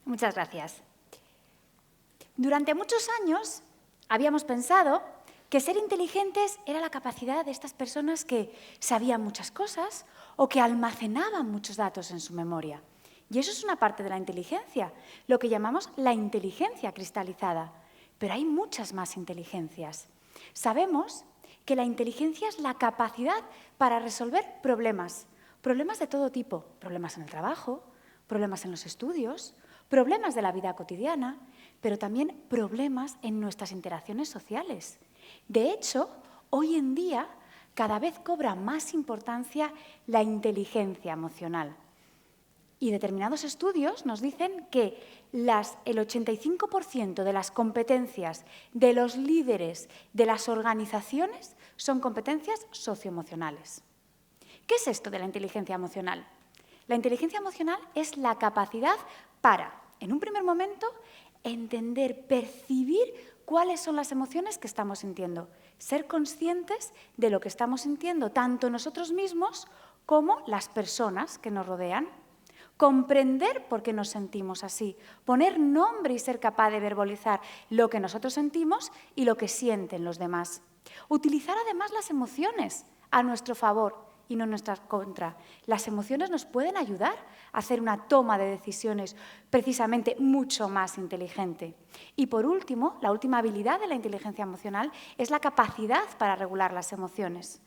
Muchas gracias. Durante muchos años habíamos pensado que ser inteligentes era la capacidad de estas personas que sabían muchas cosas o que almacenaban muchos datos en su memoria. Y eso es una parte de la inteligencia, lo que llamamos la inteligencia cristalizada. Pero hay muchas más inteligencias. Sabemos que la inteligencia es la capacidad para resolver problemas de todo tipo, problemas en el trabajo, problemas en los estudios, problemas de la vida cotidiana, pero también problemas en nuestras interacciones sociales. De hecho, hoy en día cada vez cobra más importancia la inteligencia emocional. Y determinados estudios nos dicen que el 85% de las competencias de los líderes de las organizaciones son competencias socioemocionales. ¿Qué es esto de la inteligencia emocional? La inteligencia emocional es la capacidad para, en un primer momento, entender, percibir cuáles son las emociones que estamos sintiendo, ser conscientes de lo que estamos sintiendo, tanto nosotros mismos como las personas que nos rodean. Comprender por qué nos sentimos así, poner nombre y ser capaz de verbalizar lo que nosotros sentimos y lo que sienten los demás. Utilizar además las emociones a nuestro favor y no en nuestra contra. Las emociones nos pueden ayudar a hacer una toma de decisiones precisamente mucho más inteligente. Y por último, la última habilidad de la inteligencia emocional es la capacidad para regular las emociones.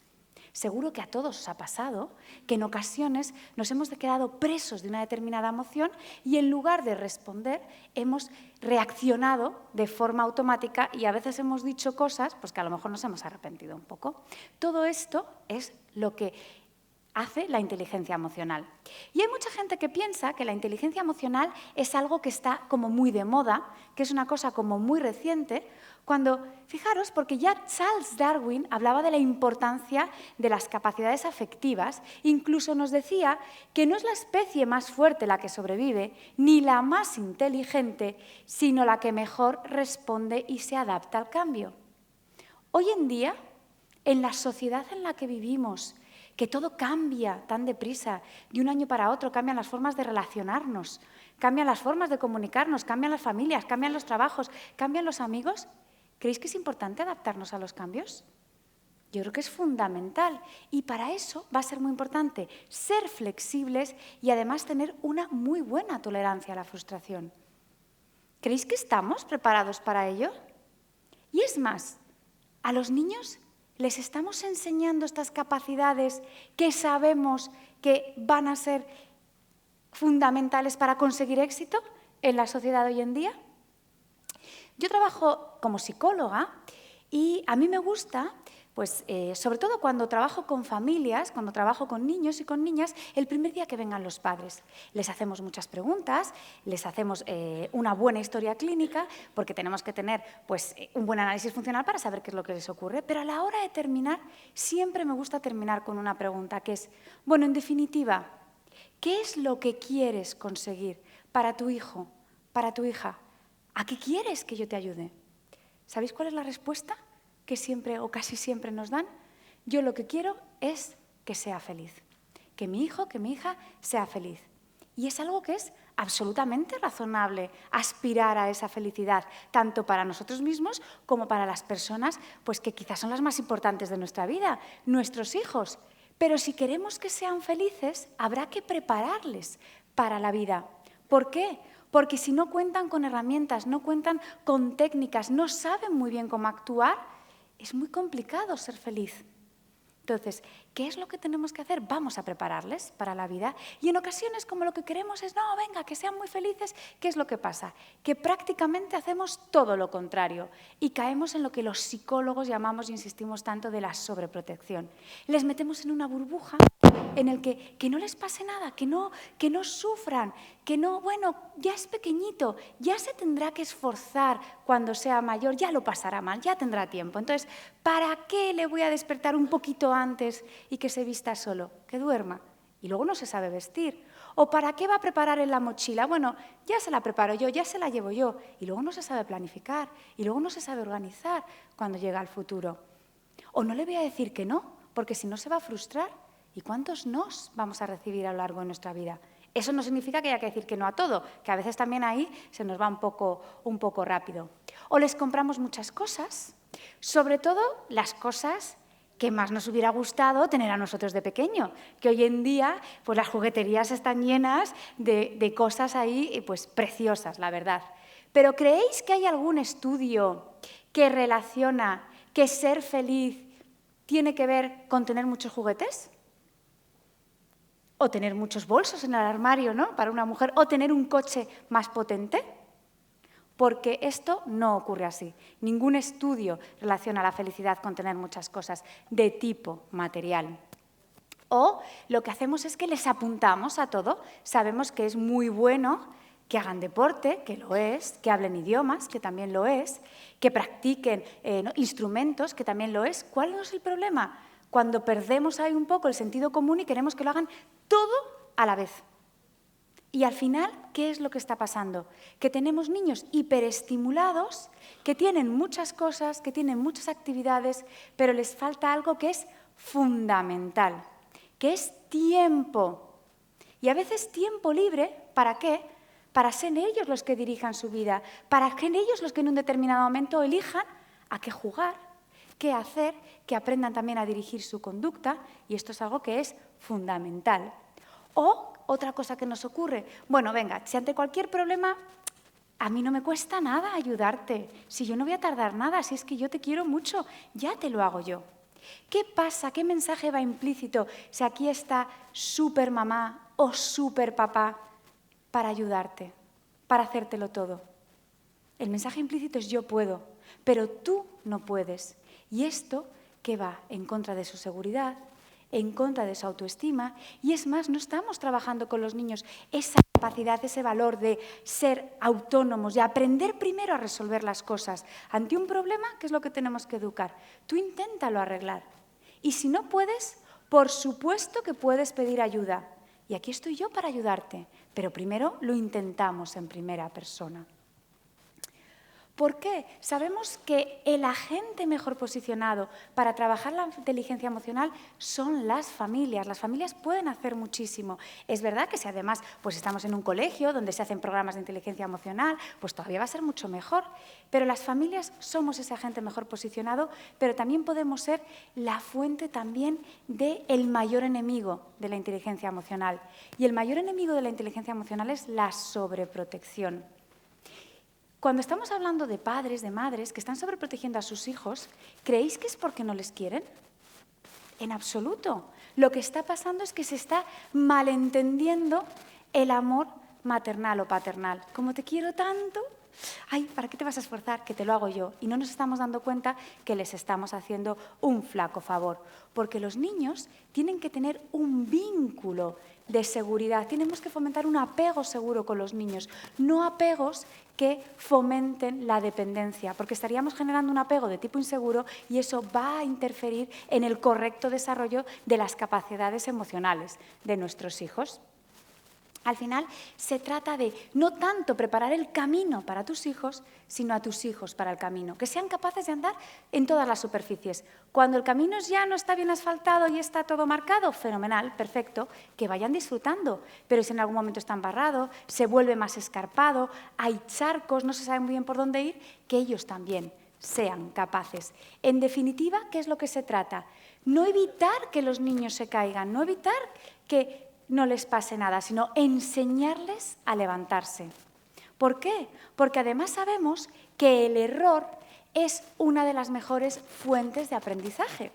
Seguro que a todos os ha pasado que en ocasiones nos hemos quedado presos de una determinada emoción y en lugar de responder hemos reaccionado de forma automática y a veces hemos dicho cosas pues que a lo mejor nos hemos arrepentido un poco. Todo esto es lo que hace la inteligencia emocional. Y hay mucha gente que piensa que la inteligencia emocional es algo que está como muy de moda, que es una cosa como muy reciente, cuando, fijaros, porque ya Charles Darwin hablaba de la importancia de las capacidades afectivas, incluso nos decía que no es la especie más fuerte la que sobrevive, ni la más inteligente, sino la que mejor responde y se adapta al cambio. Hoy en día, en la sociedad en la que vivimos, que todo cambia tan deprisa, de un año para otro cambian las formas de relacionarnos, cambian las formas de comunicarnos, cambian las familias, cambian los trabajos, cambian los amigos. ¿Creéis que es importante adaptarnos a los cambios? Yo creo que es fundamental y para eso va a ser muy importante ser flexibles y además tener una muy buena tolerancia a la frustración. ¿Creéis que estamos preparados para ello? Y es más, a los niños les estamos enseñando estas capacidades que sabemos que van a ser fundamentales para conseguir éxito en la sociedad de hoy en día. Yo trabajo como psicóloga y a mí me gusta, pues, sobre todo cuando trabajo con familias, cuando trabajo con niños y con niñas, el primer día que vengan los padres. Les hacemos muchas preguntas, les hacemos una buena historia clínica, porque tenemos que tener pues, un buen análisis funcional para saber qué es lo que les ocurre, pero a la hora de terminar, siempre me gusta terminar con una pregunta que es, bueno, en definitiva, ¿qué es lo que quieres conseguir para tu hijo, para tu hija? ¿A qué quieres que yo te ayude? ¿Sabéis cuál es la respuesta que siempre o casi siempre nos dan? Yo lo que quiero es que sea feliz, que mi hijo, que mi hija sea feliz. Y es algo que es absolutamente razonable aspirar a esa felicidad, tanto para nosotros mismos como para las personas pues, que quizás son las más importantes de nuestra vida, nuestros hijos. Pero si queremos que sean felices, habrá que prepararles para la vida. ¿Por qué? Porque si no cuentan con herramientas, no cuentan con técnicas, no saben muy bien cómo actuar, es muy complicado ser feliz. Entonces, ¿qué es lo que tenemos que hacer? Vamos a prepararles para la vida y en ocasiones como lo que queremos es, no, venga, que sean muy felices, ¿qué es lo que pasa? Que prácticamente hacemos todo lo contrario y caemos en lo que los psicólogos llamamos, e insistimos tanto, de la sobreprotección. Les metemos en una burbuja en el que no les pase nada, que no sufran, que no, bueno, ya es pequeñito, ya se tendrá que esforzar cuando sea mayor, ya lo pasará mal, ya tendrá tiempo. Entonces, ¿para qué le voy a despertar un poquito antes y que se vista solo? Que duerma. Y luego no se sabe vestir. ¿O para qué va a preparar en la mochila? Bueno, ya se la preparo yo, ya se la llevo yo. Y luego no se sabe planificar, y luego no se sabe organizar cuando llega el futuro. O no le voy a decir que no, porque si no se va a frustrar. ¿Y cuántos nos vamos a recibir a lo largo de nuestra vida? Eso no significa que haya que decir que no a todo, que a veces también ahí se nos va un poco rápido. O les compramos muchas cosas, sobre todo las cosas que más nos hubiera gustado tener a nosotros de pequeño, que hoy en día pues las jugueterías están llenas de cosas ahí pues preciosas, la verdad. Pero ¿creéis que hay algún estudio que relaciona que ser feliz tiene que ver con tener muchos juguetes? O tener muchos bolsos en el armario, ¿no?, para una mujer, o tener un coche más potente. Porque esto no ocurre así. Ningún estudio relaciona la felicidad con tener muchas cosas de tipo material. O lo que hacemos es que les apuntamos a todo. Sabemos que es muy bueno que hagan deporte, que lo es, que hablen idiomas, que también lo es, que practiquen instrumentos, que también lo es. ¿Cuál es el problema? Cuando perdemos ahí un poco el sentido común y queremos que lo hagan todo a la vez. Y al final, ¿qué es lo que está pasando? Que tenemos niños hiperestimulados, que tienen muchas cosas, que tienen muchas actividades, pero les falta algo que es fundamental, que es tiempo. Y a veces tiempo libre, ¿para qué? Para ser ellos los que dirijan su vida, para ser ellos los que en un determinado momento elijan a qué jugar, qué hacer, que aprendan también a dirigir su conducta, y esto es algo que es fundamental. O otra cosa que nos ocurre, bueno, venga, si ante cualquier problema, a mí no me cuesta nada ayudarte, si yo no voy a tardar nada, si es que yo te quiero mucho, ya te lo hago yo. ¿Qué pasa? ¿Qué mensaje va implícito si aquí está súper mamá o súper papá para ayudarte, para hacértelo todo? El mensaje implícito es yo puedo, pero tú no puedes. Y esto que va en contra de su seguridad, en contra de su autoestima, y es más, no estamos trabajando con los niños esa capacidad, ese valor de ser autónomos, de aprender primero a resolver las cosas. Ante un problema, ¿qué es lo que tenemos que educar? Tú inténtalo arreglar. Y si no puedes, por supuesto que puedes pedir ayuda. Y aquí estoy yo para ayudarte, pero primero lo intentamos en primera persona. ¿Por qué? Sabemos que el agente mejor posicionado para trabajar la inteligencia emocional son las familias. Las familias pueden hacer muchísimo. Es verdad que si además pues estamos en un colegio donde se hacen programas de inteligencia emocional, pues todavía va a ser mucho mejor. Pero las familias somos ese agente mejor posicionado, pero también podemos ser la fuente también del mayor enemigo de la inteligencia emocional. Y el mayor enemigo de la inteligencia emocional es la sobreprotección. Cuando estamos hablando de padres, de madres que están sobreprotegiendo a sus hijos, ¿creéis que es porque no les quieren? En absoluto. Lo que está pasando es que se está malentendiendo el amor maternal o paternal. Como te quiero tanto, ay, ¿para qué te vas a esforzar? Que te lo hago yo. Y no nos estamos dando cuenta que les estamos haciendo un flaco favor. Porque los niños tienen que tener un vínculo de seguridad. Tenemos que fomentar un apego seguro con los niños, no apegos que fomenten la dependencia, porque estaríamos generando un apego de tipo inseguro y eso va a interferir en el correcto desarrollo de las capacidades emocionales de nuestros hijos. Al final, se trata de no tanto preparar el camino para tus hijos, sino a tus hijos para el camino, que sean capaces de andar en todas las superficies. Cuando el camino ya no está bien asfaltado y está todo marcado, fenomenal, perfecto, que vayan disfrutando. Pero si en algún momento está embarrado, se vuelve más escarpado, hay charcos, no se sabe muy bien por dónde ir, que ellos también sean capaces. En definitiva, ¿qué es lo que se trata? No evitar que los niños se caigan, no evitar que no les pase nada, sino enseñarles a levantarse. ¿Por qué? Porque además sabemos que el error es una de las mejores fuentes de aprendizaje.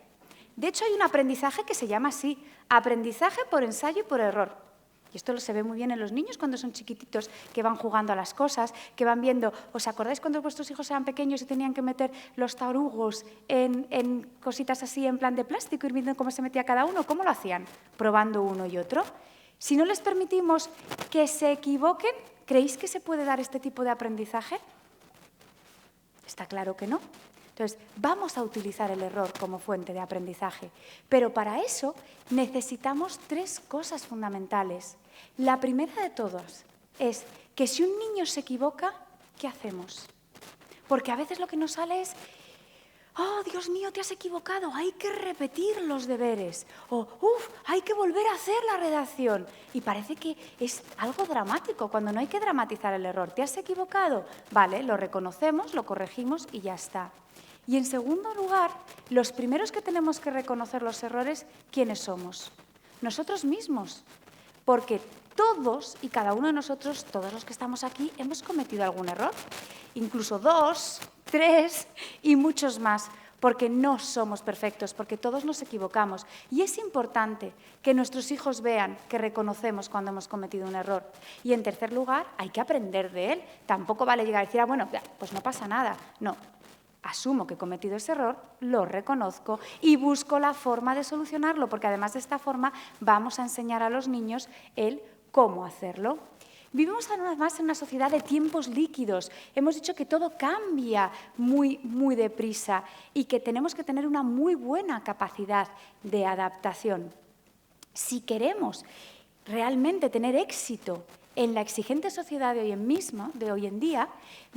De hecho, hay un aprendizaje que se llama así, aprendizaje por ensayo y por error. Y esto se ve muy bien en los niños cuando son chiquititos, que van jugando a las cosas, que van viendo. ¿Os acordáis cuando vuestros hijos eran pequeños y tenían que meter los tarugos en cositas así en plan de plástico, ir viendo cómo se metía cada uno? ¿Cómo lo hacían? Probando uno y otro. Si no les permitimos que se equivoquen, ¿creéis que se puede dar este tipo de aprendizaje? Está claro que no. Entonces, vamos a utilizar el error como fuente de aprendizaje, pero para eso necesitamos 3 cosas fundamentales. La primera de todas es que si un niño se equivoca, ¿qué hacemos? Porque a veces lo que nos sale es, oh, Dios mío, te has equivocado, hay que repetir los deberes. O, hay que volver a hacer la redacción. Y parece que es algo dramático, cuando no hay que dramatizar el error. ¿Te has equivocado? Vale, lo reconocemos, lo corregimos y ya está. Y en segundo lugar, los primeros que tenemos que reconocer los errores, ¿quiénes somos? Nosotros mismos. Porque todos y cada uno de nosotros, todos los que estamos aquí, hemos cometido algún error. Incluso 2, 3 y muchos más. Porque no somos perfectos, porque todos nos equivocamos. Y es importante que nuestros hijos vean que reconocemos cuando hemos cometido un error. Y en tercer lugar, hay que aprender de él. Tampoco vale llegar a decir, bueno, pues no pasa nada. No. Asumo que he cometido ese error, lo reconozco y busco la forma de solucionarlo, porque además de esta forma vamos a enseñar a los niños el cómo hacerlo. Vivimos además en una sociedad de tiempos líquidos. Hemos dicho que todo cambia muy, muy deprisa y que tenemos que tener una muy buena capacidad de adaptación. Si queremos realmente tener éxito en la exigente sociedad de hoy en día,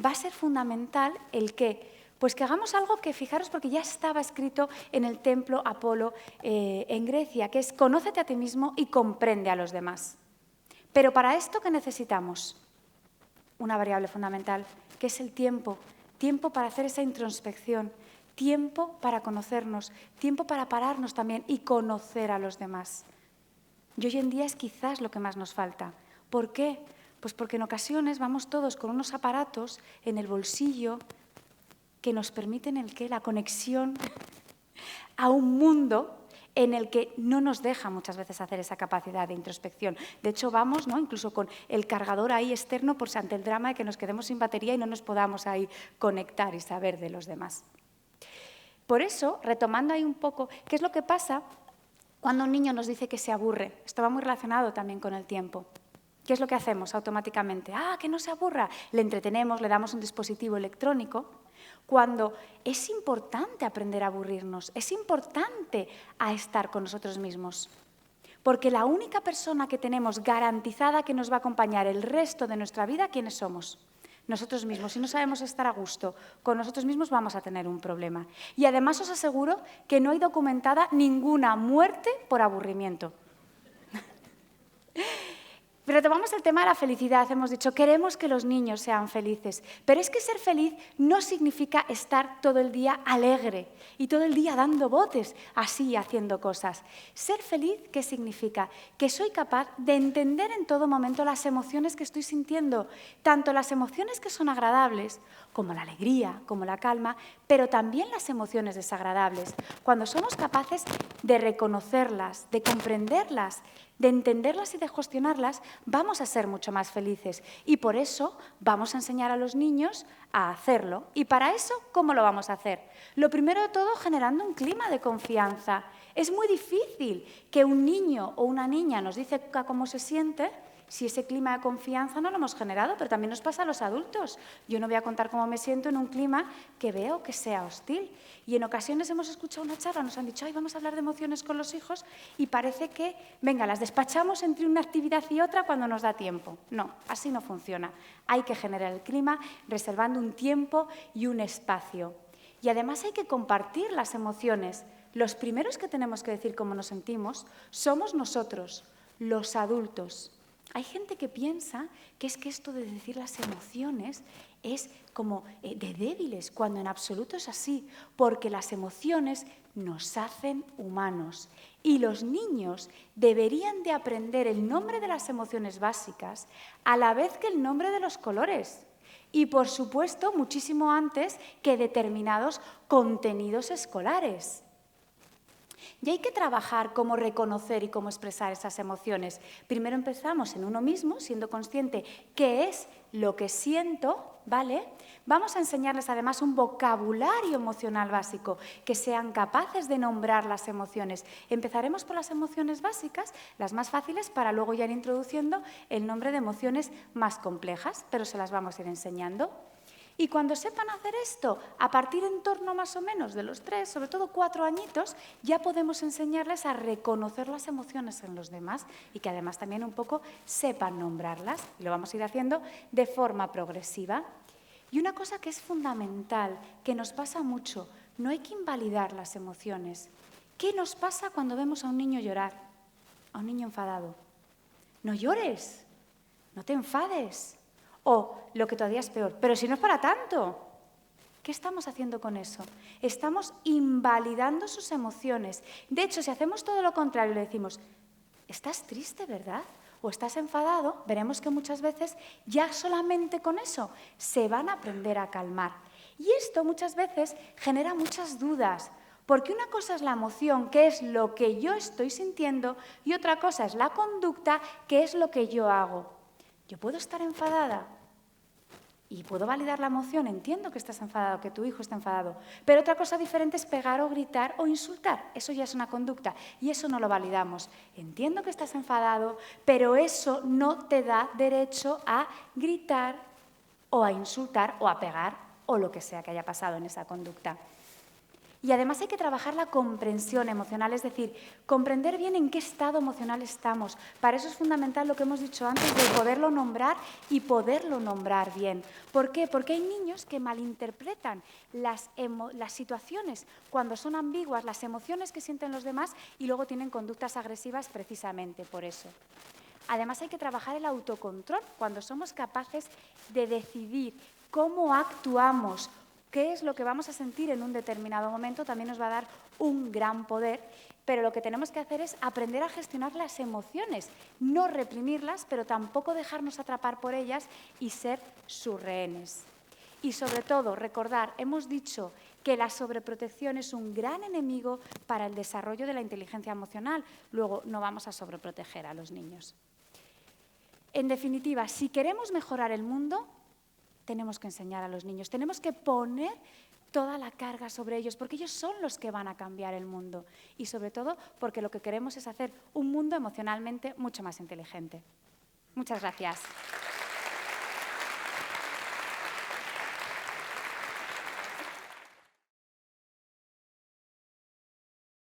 va a ser fundamental el que pues que hagamos algo que, fijaros, porque ya estaba escrito en el templo Apolo en Grecia, que es conócete a ti mismo y comprende a los demás. Pero para esto, ¿qué necesitamos? Una variable fundamental, que es el tiempo. Tiempo para hacer esa introspección, tiempo para conocernos, tiempo para pararnos también y conocer a los demás. Y hoy en día es quizás lo que más nos falta. ¿Por qué? Pues porque en ocasiones vamos todos con unos aparatos en el bolsillo que nos permiten la conexión a un mundo en el que no nos deja muchas veces hacer esa capacidad de introspección. De hecho, vamos, ¿no?, incluso con el cargador ahí externo por ante el drama de que nos quedemos sin batería y no nos podamos ahí conectar y saber de los demás. Por eso, retomando ahí un poco, ¿qué es lo que pasa cuando un niño nos dice que se aburre? Esto va muy relacionado también con el tiempo. ¿Qué es lo que hacemos automáticamente? Que no se aburra. Le entretenemos, le damos un dispositivo electrónico, cuando es importante aprender a aburrirnos, es importante a estar con nosotros mismos. Porque la única persona que tenemos garantizada que nos va a acompañar el resto de nuestra vida, ¿quiénes somos? Nosotros mismos. Si no sabemos estar a gusto con nosotros mismos, vamos a tener un problema. Y además os aseguro que no hay documentada ninguna muerte por aburrimiento. Pero tomamos el tema de la felicidad, hemos dicho, queremos que los niños sean felices, pero es que ser feliz no significa estar todo el día alegre y todo el día dando botes, así haciendo cosas. Ser feliz, ¿qué significa? Que soy capaz de entender en todo momento las emociones que estoy sintiendo, tanto las emociones que son agradables, como la alegría, como la calma, pero también las emociones desagradables. Cuando somos capaces de reconocerlas, de comprenderlas, de entenderlas y de gestionarlas, vamos a ser mucho más felices. Y por eso vamos a enseñar a los niños a hacerlo. Y para eso, ¿cómo lo vamos a hacer? Lo primero de todo, generando un clima de confianza. Es muy difícil que un niño o una niña nos dice cómo se siente si ese clima de confianza no lo hemos generado, pero también nos pasa a los adultos. Yo no voy a contar cómo me siento en un clima que veo que sea hostil. Y en ocasiones hemos escuchado una charla, nos han dicho, vamos a hablar de emociones con los hijos, y parece que, venga, las despachamos entre una actividad y otra cuando nos da tiempo. No, así no funciona. Hay que generar el clima reservando un tiempo y un espacio. Y además hay que compartir las emociones. Los primeros que tenemos que decir cómo nos sentimos somos nosotros, los adultos. Hay gente que piensa que es que esto de decir las emociones es como de débiles, cuando en absoluto es así, porque las emociones nos hacen humanos. Y los niños deberían de aprender el nombre de las emociones básicas a la vez que el nombre de los colores. Y, por supuesto, muchísimo antes que determinados contenidos escolares. Y hay que trabajar cómo reconocer y cómo expresar esas emociones. Primero empezamos en uno mismo, siendo consciente qué es lo que siento, ¿vale? Vamos a enseñarles además un vocabulario emocional básico, que sean capaces de nombrar las emociones. Empezaremos por las emociones básicas, las más fáciles, para luego ya ir introduciendo el nombre de emociones más complejas, pero se las vamos a ir enseñando. Y cuando sepan hacer esto, a partir en torno más o menos de los 3, sobre todo 4 añitos, ya podemos enseñarles a reconocer las emociones en los demás y que además también un poco sepan nombrarlas. Y lo vamos a ir haciendo de forma progresiva. Y una cosa que es fundamental, que nos pasa mucho, No hay que invalidar las emociones. ¿Qué nos pasa cuando vemos a un niño llorar? A un niño enfadado. No llores, no te enfades. O, lo que todavía es peor, pero si no es para tanto. ¿Qué estamos haciendo con eso? Estamos invalidando sus emociones. De hecho, si hacemos todo lo contrario y le decimos, estás triste, ¿verdad? O estás enfadado, veremos que muchas veces ya solamente con eso se van a aprender a calmar. Y esto muchas veces genera muchas dudas, porque una cosa es la emoción, que es lo que yo estoy sintiendo, y otra cosa es la conducta, que es lo que yo hago. Yo puedo estar enfadada y puedo validar la emoción, entiendo que estás enfadado, que tu hijo está enfadado, pero otra cosa diferente es pegar o gritar o insultar. Eso ya es una conducta y eso no lo validamos. Entiendo que estás enfadado, pero eso no te da derecho a gritar o a insultar o a pegar o lo que sea que haya pasado en esa conducta. Y además hay que trabajar la comprensión emocional, es decir, comprender bien en qué estado emocional estamos. Para eso es fundamental lo que hemos dicho antes de poderlo nombrar y poderlo nombrar bien. ¿Por qué? Porque hay niños que malinterpretan las situaciones cuando son ambiguas, las emociones que sienten los demás y luego tienen conductas agresivas precisamente por eso. Además hay que trabajar el autocontrol cuando somos capaces de decidir cómo actuamos, qué es lo que vamos a sentir en un determinado momento, también nos va a dar un gran poder, pero lo que tenemos que hacer es aprender a gestionar las emociones, no reprimirlas, pero tampoco dejarnos atrapar por ellas y ser sus rehenes. Y sobre todo, recordar, hemos dicho que la sobreprotección es un gran enemigo para el desarrollo de la inteligencia emocional. Luego, no vamos a sobreproteger a los niños. En definitiva, si queremos mejorar el mundo, tenemos que enseñar a los niños, tenemos que poner toda la carga sobre ellos, porque ellos son los que van a cambiar el mundo. Y sobre todo, porque lo que queremos es hacer un mundo emocionalmente mucho más inteligente. Muchas gracias.